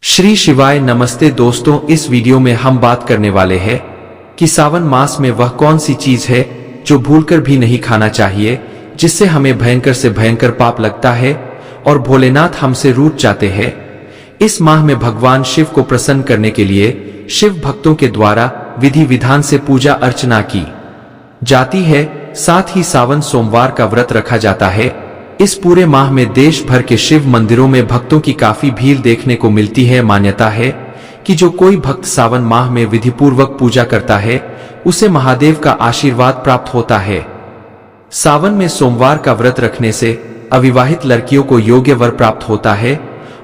श्री शिवाय नमस्ते दोस्तों, इस वीडियो में हम बात करने वाले हैं कि सावन मास में वह कौन सी चीज है जो भूलकर भी नहीं खाना चाहिए, जिससे हमें भयंकर से भयंकर पाप लगता है और भोलेनाथ हमसे रूठ जाते हैं। इस माह में भगवान शिव को प्रसन्न करने के लिए शिव भक्तों के द्वारा विधि विधान से पूजा अर्चना की जाती है। साथ ही सावन सोमवार का व्रत रखा जाता है। इस पूरे माह में देश भर के शिव मंदिरों में भक्तों की काफी भीड़ देखने को मिलती है। मान्यता है कि जो कोई भक्त सावन माह में विधिपूर्वक पूजा करता है उसे महादेव का आशीर्वाद प्राप्त होता है। सावन में सोमवार का व्रत रखने से अविवाहित लड़कियों को योग्य वर प्राप्त होता है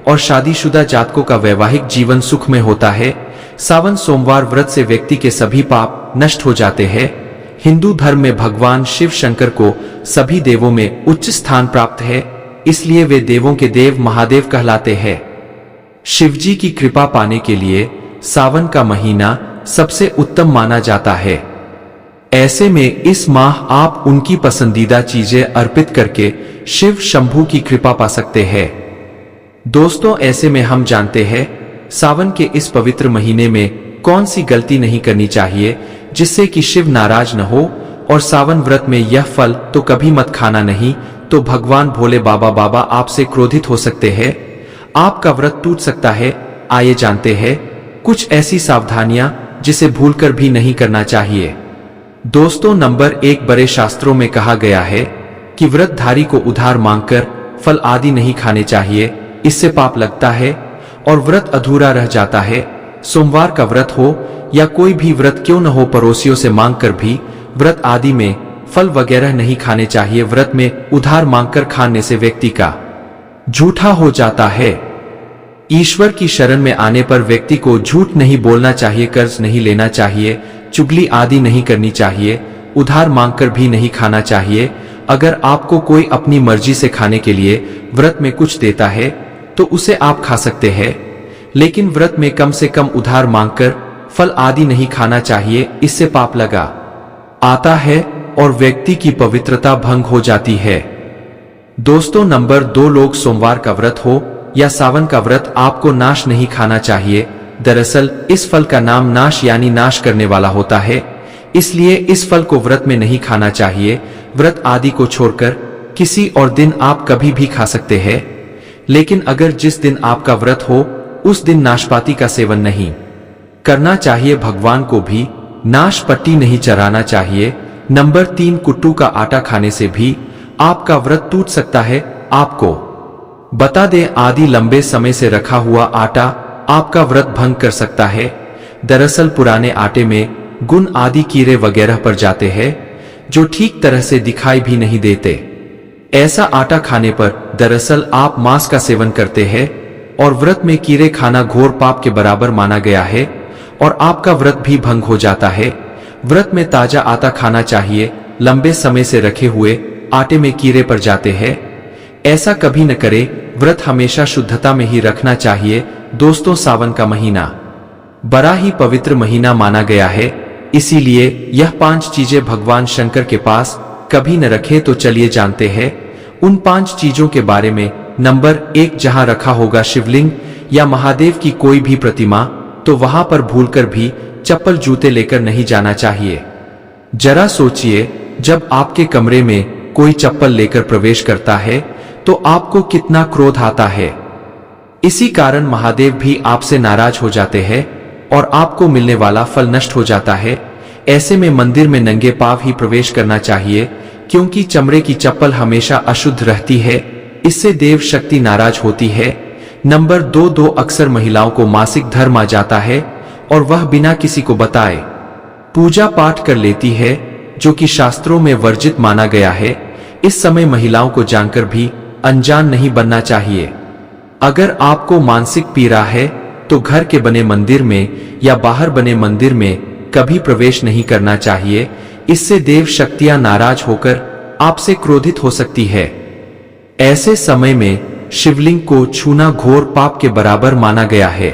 और शादीशुदा जातकों का वैवाहिक जीवन सुखमय होता है। सावन सोमवार व्रत से व्यक्ति के सभी पाप नष्ट हो जाते हैं। हिंदू धर्म में भगवान शिव शंकर को सभी देवों में उच्च स्थान प्राप्त है, इसलिए वे देवों के देव महादेव कहलाते हैं। शिवजी की कृपा पाने के लिए सावन का महीना सबसे उत्तम माना जाता है। ऐसे में इस माह आप उनकी पसंदीदा चीजें अर्पित करके शिव शंभू की कृपा पा सकते हैं। दोस्तों, ऐसे में हम जानते हैं सावन के इस पवित्र महीने में कौन सी गलती नहीं करनी चाहिए जिससे कि शिव नाराज न हो। और सावन व्रत में यह फल तो कभी मत खाना, नहीं तो भगवान भोले बाबा आपसे क्रोधित हो सकते हैं, आपका व्रत टूट सकता है। आइए जानते हैं कुछ ऐसी सावधानियां जिसे भूलकर भी नहीं करना चाहिए। दोस्तों, नंबर 1, बड़े शास्त्रों में कहा गया है कि व्रतधारी को उधार मांगकर फल आदि नहीं खाने चाहिए, इससे पाप लगता है और व्रत अधूरा रह जाता है। सोमवार का व्रत हो या कोई भी व्रत क्यों न हो, पड़ोसियों से मांगकर भी व्रत आदि में फल वगैरह नहीं खाने चाहिए। व्रत में उधार मांगकर खाने से व्यक्ति का झूठा हो जाता है। ईश्वर की शरण में आने पर व्यक्ति को झूठ नहीं बोलना चाहिए, कर्ज नहीं लेना चाहिए, चुगली आदि नहीं करनी चाहिए, उधार मांगकर भी नहीं खाना चाहिए। अगर आपको कोई अपनी मर्जी से खाने के लिए व्रत में कुछ देता है तो उसे आप खा सकते हैं, लेकिन व्रत में कम से कम उधार मांगकर फल आदि नहीं खाना चाहिए, इससे पाप लगा आता है और व्यक्ति की पवित्रता भंग हो जाती है। दोस्तों, नंबर 2, लोग सोमवार का व्रत हो या सावन का व्रत आपको नाश नहीं खाना चाहिए। दरअसल इस फल का नाम नाश यानी नाश करने वाला होता है, इसलिए इस फल को व्रत में नहीं खाना चाहिए। व्रत आदि को छोड़कर किसी और दिन आप कभी भी खा सकते हैं, लेकिन अगर जिस दिन आपका व्रत हो उस दिन नाशपाती का सेवन नहीं करना चाहिए। भगवान को भी नाशपट्टी नहीं चढ़ाना चाहिए। नंबर 3, कुट्टू का आटा खाने से भी आपका व्रत टूट सकता है। आपको बता दें, आदि लंबे समय से रखा हुआ आटा आपका व्रत भंग कर सकता है। दरअसल पुराने आटे में गुण आदि कीड़े वगैरह पड़ जाते हैं जो ठीक तरह से दिखाई भी नहीं देते। ऐसा आटा खाने पर दरअसल आप मांस का सेवन करते हैं और व्रत में कीड़े खाना घोर पाप के बराबर माना गया है और आपका व्रत भी भंग हो जाता है। व्रत में ताजा आटा खाना चाहिए। लंबे समय से रखे हुए आटे में कीड़े पड़ जाते हैं, ऐसा कभी न करें। व्रत हमेशा शुद्धता में ही रखना चाहिए। दोस्तों, सावन का महीना बड़ा ही पवित्र महीना माना गया है, इसीलिए यह 5 चीजें भगवान शंकर के पास कभी न रखे। तो चलिए जानते हैं उन 5 चीजों के बारे में। नंबर 1, जहां रखा होगा शिवलिंग या महादेव की कोई भी प्रतिमा तो वहां पर भूलकर भी चप्पल जूते लेकर नहीं जाना चाहिए। जरा सोचिए, जब आपके कमरे में कोई चप्पल लेकर प्रवेश करता है तो आपको कितना क्रोध आता है। इसी कारण महादेव भी आपसे नाराज हो जाते हैं और आपको मिलने वाला फल नष्ट हो जाता है। ऐसे में मंदिर में नंगे पांव ही प्रवेश करना चाहिए, क्योंकि चमड़े की चप्पल हमेशा अशुद्ध रहती है, इससे देव शक्ति नाराज होती है। नंबर 2, अक्सर महिलाओं को मासिक धर्म आ जाता है और वह बिना किसी को बताए पूजा पाठ कर लेती है, जो कि शास्त्रों में वर्जित माना गया है। इस समय महिलाओं को जानकर भी अनजान नहीं बनना चाहिए। अगर आपको मानसिक पीड़ा है तो घर के बने मंदिर में या बाहर बने मंदिर में कभी प्रवेश नहीं करना चाहिए, इससे देव शक्तियां नाराज होकर आपसे क्रोधित हो सकती है। ऐसे समय में शिवलिंग को छूना घोर पाप के बराबर माना गया है।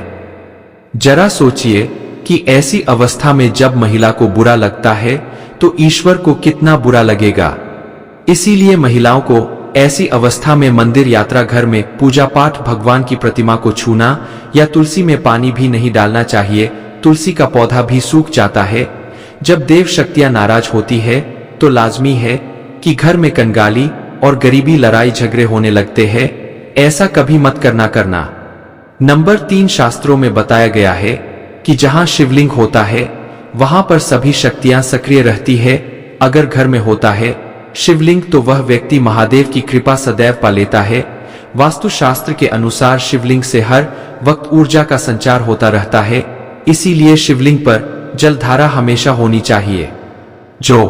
जरा सोचिए कि ऐसी अवस्था में जब महिला को बुरा लगता है तो ईश्वर को कितना बुरा लगेगा। इसीलिए महिलाओं को ऐसी अवस्था में मंदिर यात्रा घर में पूजा पाठ भगवान की प्रतिमा को छूना या तुलसी में पानी भी नहीं डालना चाहिए। तुलसी का पौधा भी सूख जाता है। जब देव शक्तियां नाराज होती है तो लाजमी है कि घर में कंगाली और गरीबी लड़ाई झगड़े होने लगते हैं। ऐसा कभी मत करना। नंबर 3, शास्त्रों में बताया गया है कि जहां शिवलिंग होता है वहां पर सभी शक्तियां सक्रिय रहती है। अगर घर में होता है शिवलिंग तो वह व्यक्ति महादेव की कृपा सदैव पा लेता है। वास्तुशास्त्र के अनुसार शिवलिंग से हर वक्त ऊर्जा का संचार होता रहता है, इसीलिए शिवलिंग पर जलधारा हमेशा होनी चाहिए जो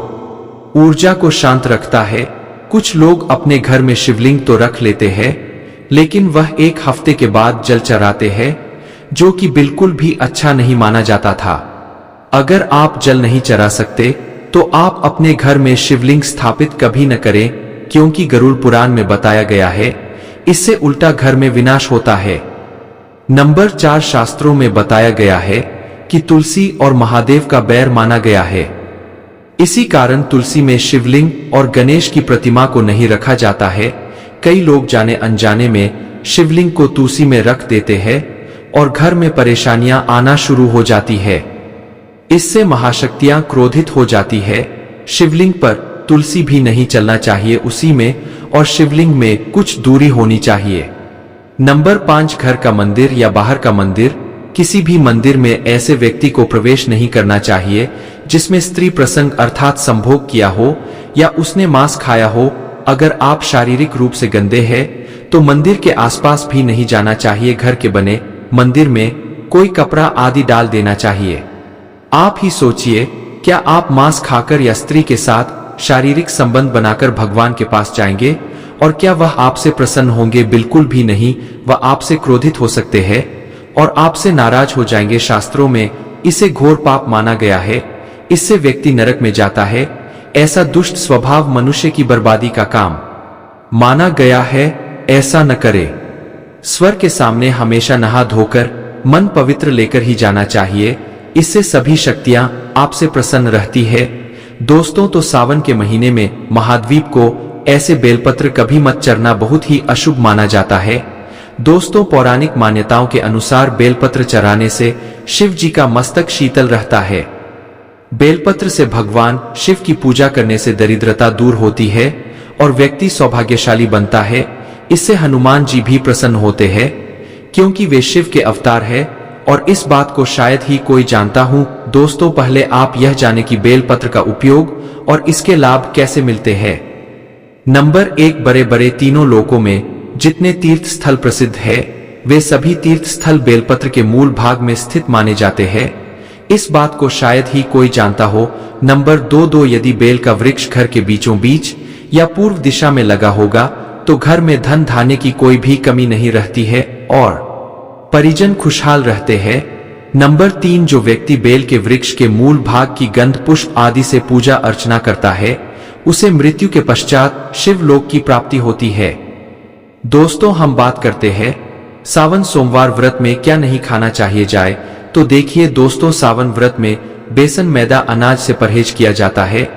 ऊर्जा को शांत रखता है। कुछ लोग अपने घर में शिवलिंग तो रख लेते हैं लेकिन वह 1 हफ्ते के बाद जल चढ़ाते हैं, जो कि बिल्कुल भी अच्छा नहीं माना जाता था। अगर आप जल नहीं चढ़ा सकते तो आप अपने घर में शिवलिंग स्थापित कभी न करें, क्योंकि गरुड़ पुराण में बताया गया है इससे उल्टा घर में विनाश होता है। नंबर 4, शास्त्रों में बताया गया है कि तुलसी और महादेव का बैर माना गया है। इसी कारण तुलसी में शिवलिंग और गणेश की प्रतिमा को नहीं रखा जाता है। कई लोग जाने अनजाने में शिवलिंग को तुलसी में रख देते हैं और घर में परेशानियां आना शुरू हो जाती है। इससे महाशक्तियां क्रोधित हो जाती है। शिवलिंग पर तुलसी भी नहीं चलना चाहिए उसी में, और शिवलिंग में कुछ दूरी होनी चाहिए। नंबर 5, घर का मंदिर या बाहर का मंदिर। किसी भी मंदिर में ऐसे व्यक्ति को प्रवेश नहीं करना चाहिए जिसमें स्त्री प्रसंग अर्थात संभोग किया हो या उसने मांस खाया हो। अगर आप शारीरिक रूप से गंदे हैं तो मंदिर के आसपास भी नहीं जाना चाहिए। घर के बने मंदिर में कोई कपड़ा आदि डाल देना चाहिए। आप ही सोचिए, क्या आप मांस खाकर या स्त्री के साथ शारीरिक संबंध बनाकर भगवान के पास जाएंगे और क्या वह आपसे प्रसन्न होंगे? बिल्कुल भी नहीं। वह आपसे क्रोधित हो सकते हैं और आपसे नाराज हो जाएंगे। शास्त्रों में इसे घोर पाप माना गया है। इससे व्यक्ति नरक में जाता है। ऐसा दुष्ट स्वभाव मनुष्य की बर्बादी का काम माना गया है। ऐसा न करे। स्वर के सामने हमेशा नहा धोकर मन पवित्र लेकर ही जाना चाहिए। इससे सभी शक्तियां आपसे प्रसन्न रहती है। दोस्तों, तो सावन के महीने में महाद्वीप को ऐसे बेलपत्र कभी मत चढ़ना बहुत ही अशुभ माना जाता है। दोस्तों, पौराणिक मान्यताओं के अनुसार बेलपत्र चढ़ाने से शिव जी का मस्तक शीतल रहता है। बेलपत्र से भगवान शिव की पूजा करने से दरिद्रता दूर होती है और व्यक्ति सौभाग्यशाली बनता है। इससे हनुमान जी भी प्रसन्न होते हैं, क्योंकि वे शिव के अवतार है और इस बात को शायद ही कोई जानता हूं। दोस्तों, पहले आप यह जाने कि बेलपत्र का उपयोग और इसके लाभ कैसे मिलते हैं। नंबर 1, बड़े बड़े तीनों लोकों में जितने तीर्थ स्थल प्रसिद्ध है वे सभी तीर्थ स्थल बेलपत्र के मूल भाग में स्थित माने जाते हैं। इस बात को शायद ही कोई जानता हो। नंबर 2, यदि बेल का वृक्ष घर के बीचों बीच या पूर्व दिशा में लगा होगा तो घर में धन धान्य की कोई भी कमी नहीं रहती है और परिजन खुशहाल रहते हैं। नंबर 3, जो व्यक्ति बेल के वृक्ष के मूल भाग की गंध पुष्प आदि से पूजा अर्चना करता है उसे मृत्यु के पश्चात शिवलोक की प्राप्ति होती है। दोस्तों, हम बात करते हैं सावन सोमवार व्रत में क्या नहीं खाना चाहिए जाए। तो देखिए दोस्तों, सावन व्रत में बेसन मैदा अनाज से परहेज किया जाता है।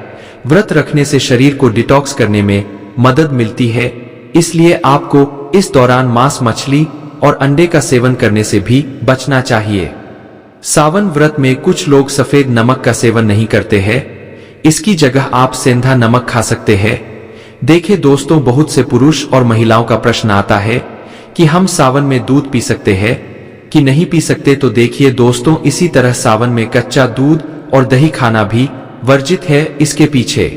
व्रत रखने से शरीर को डिटॉक्स करने में मदद मिलती है, इसलिए आपको इस दौरान मांस मछली और अंडे का सेवन करने से भी बचना चाहिए। सावन व्रत में कुछ लोग सफेद नमक का सेवन नहीं करते हैं। इसकी जगह आप सेंधा नमक खा सकते हैं। देखिए दोस्तों, बहुत से पुरुष और महिलाओं का प्रश्न आता है कि हम सावन में दूध पी सकते हैं कि नहीं पी सकते। तो देखिए दोस्तों, इसी तरह सावन में कच्चा दूध और दही खाना भी वर्जित है। इसके पीछे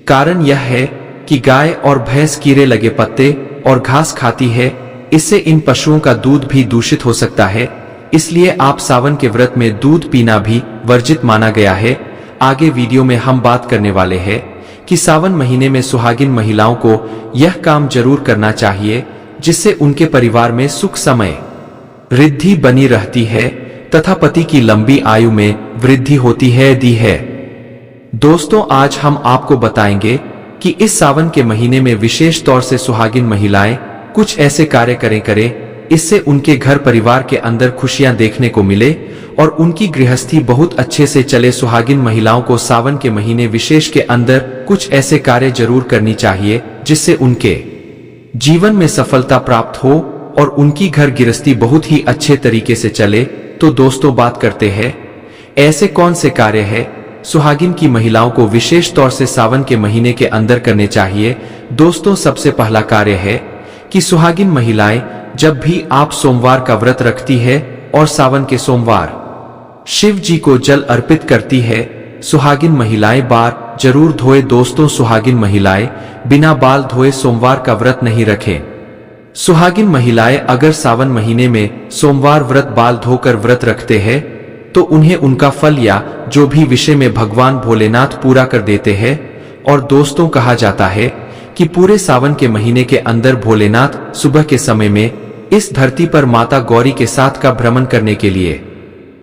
कारण यह है कि गाय और भैंस कीड़े लगे पत्ते और घास खाती है। इससे इन पशुओं का दूध भी दूषित हो सकता है, इसलिए आप सावन के व्रत में दूध पीना भी वर्जित माना गया है। आगे वीडियो में हम बात करने वाले हैं कि सावन महीने में सुहागिन महिलाओं को यह काम जरूर करना चाहिए, जिससे उनके परिवार में सुख समय रिद्धि बनी रहती है तथा पति की लंबी आयु में वृद्धि होती है। दोस्तों, आज हम आपको बताएंगे कि इस सावन के महीने में विशेष तौर से सुहागिन महिलाएं कुछ ऐसे कार्य करें इससे उनके घर परिवार के अंदर खुशियां देखने को मिले और उनकी गृहस्थी बहुत अच्छे से चले। सुहागिन महिलाओं को सावन के महीने विशेष के अंदर कुछ ऐसे कार्य जरूर करनी चाहिए जिससे उनके जीवन में सफलता प्राप्त हो और उनकी घर गृहस्थी बहुत ही अच्छे तरीके से चले। तो दोस्तों बात करते हैं ऐसे कौन से कार्य है सुहागिन की महिलाओं को विशेष तौर से सावन के महीने के अंदर करने चाहिए। दोस्तों सबसे पहला कार्य है कि सुहागिन महिलाएं जब भी आप सोमवार का व्रत रखती है और सावन के सोमवार शिव जी को जल अर्पित करती है, सुहागिन महिलाएं बाल जरूर धोए। दोस्तों सुहागिन महिलाएं बिना बाल धोए सोमवार का व्रत नहीं रखें। सुहागिन महिलाएं अगर सावन महीने में सोमवार व्रत बाल धोकर व्रत रखते हैं तो उन्हें उनका फल या जो भी विषय में भगवान भोलेनाथ पूरा कर देते हैं। और दोस्तों कहा जाता है कि पूरे सावन के महीने के अंदर भोलेनाथ सुबह के समय में इस धरती पर माता गौरी के साथ का भ्रमण करने के लिए